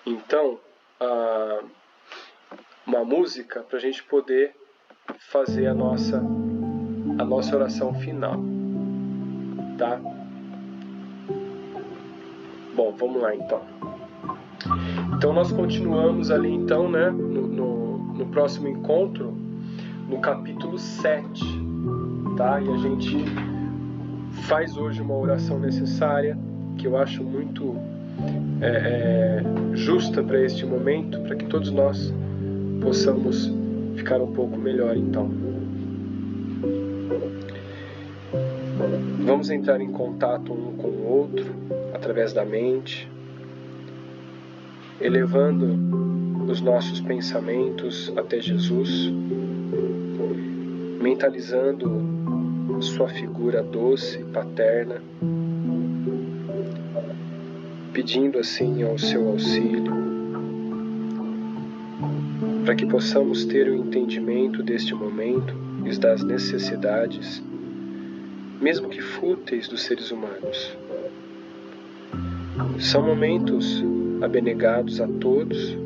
então, uma música para a gente poder fazer a nossa oração final, tá? Bom, vamos lá então. Então nós continuamos ali então, né, no próximo encontro, no capítulo 7, tá? E a gente faz hoje uma oração necessária, que eu acho muito justa para este momento, para que todos nós possamos ficar um pouco melhor então. Vamos entrar em contato um com o outro, através da mente, elevando os nossos pensamentos até Jesus, mentalizando sua figura doce, paterna, pedindo assim ao seu auxílio, para que possamos ter o entendimento deste momento e das necessidades, mesmo que fúteis, dos seres humanos. São momentos abnegados a todos,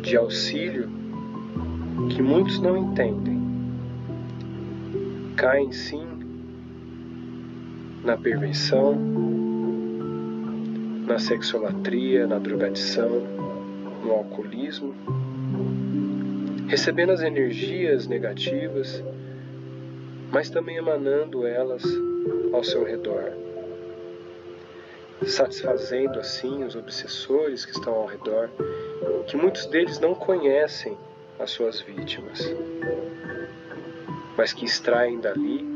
de auxílio, que muitos não entendem. Caem sim na perversão, na sexolatria, na drogadição, no alcoolismo, recebendo as energias negativas, mas também emanando elas ao seu redor, satisfazendo assim os obsessores que estão ao redor, que muitos deles não conhecem as suas vítimas, mas que extraem dali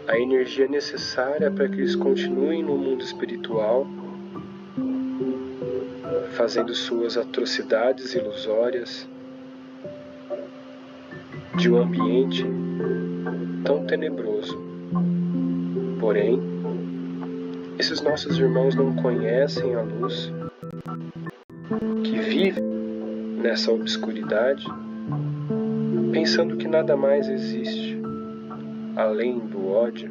a energia necessária para que eles continuem no mundo espiritual, fazendo suas atrocidades ilusórias de um ambiente tão tenebroso. Porém, esses nossos irmãos não conhecem a luz, que vive nessa obscuridade, pensando que nada mais existe além do ódio,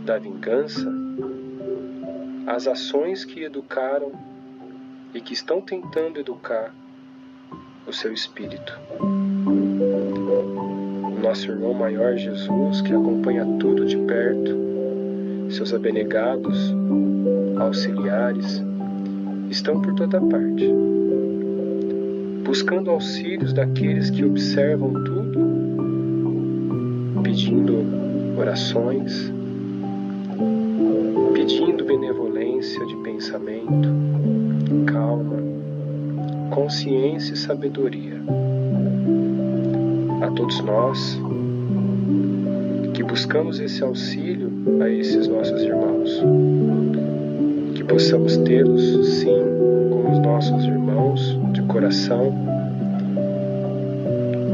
da vingança, as ações que educaram e que estão tentando educar o seu espírito. O nosso irmão maior Jesus, que acompanha tudo de perto, seus abnegados, auxiliares, estão por toda parte, buscando auxílios daqueles que observam tudo, pedindo orações, pedindo benevolência de pensamento, calma, consciência e sabedoria. A todos nós que buscamos esse auxílio a esses nossos irmãos, que possamos tê-los sim como os nossos irmãos de coração,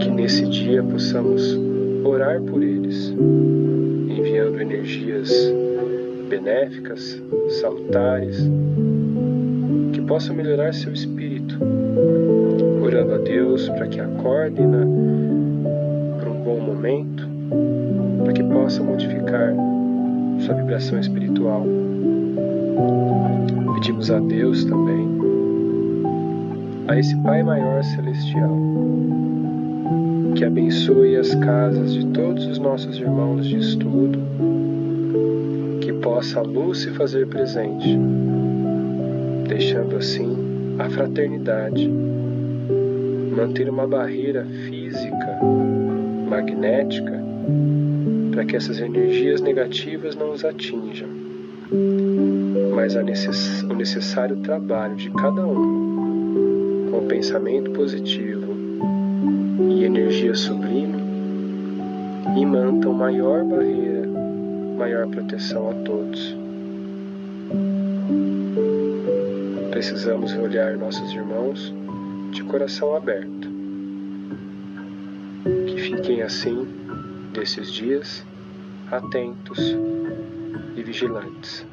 que nesse dia possamos orar por eles, enviando energias benéficas, salutares, que possam melhorar seu espírito, orando a Deus para que acordem para um bom momento, para que possa modificar sua vibração espiritual. Pedimos a Deus também, a esse Pai Maior Celestial, que abençoe as casas de todos os nossos irmãos de estudo, que possa a luz se fazer presente, deixando assim a fraternidade, manter uma barreira física, magnética, para que essas energias negativas não os atinjam, mas o necessário trabalho de cada um, com pensamento positivo e energia sublime, imantam maior barreira, maior proteção a todos. Precisamos olhar nossos irmãos de coração aberto. Que fiquem assim, desses dias, atentos e vigilantes.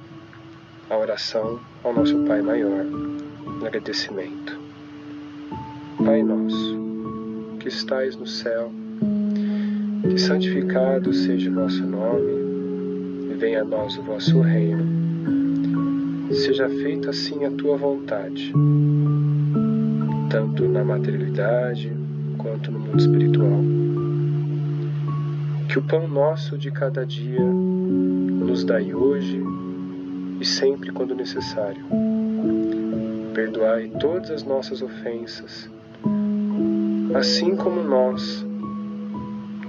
A oração ao nosso Pai Maior, no agradecimento. Pai nosso, que estais no céu, que santificado seja o vosso nome, e venha a nós o vosso reino. Seja feita assim a tua vontade, tanto na materialidade quanto no mundo espiritual. Que o pão nosso de cada dia nos dai hoje e sempre quando necessário. Perdoai todas as nossas ofensas, assim como nós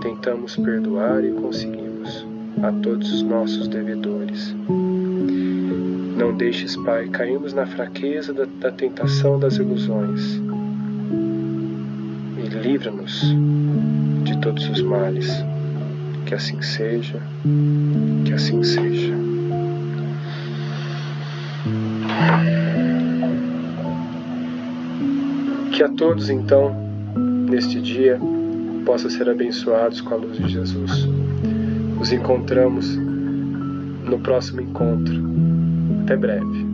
tentamos perdoar e conseguimos a todos os nossos devedores. Não deixes, Pai, cairmos na fraqueza da tentação das ilusões e livra-nos de todos os males. Que assim seja, que assim seja. Que a todos, então, neste dia, possam ser abençoados com a luz de Jesus. Nos encontramos no próximo encontro. Até breve.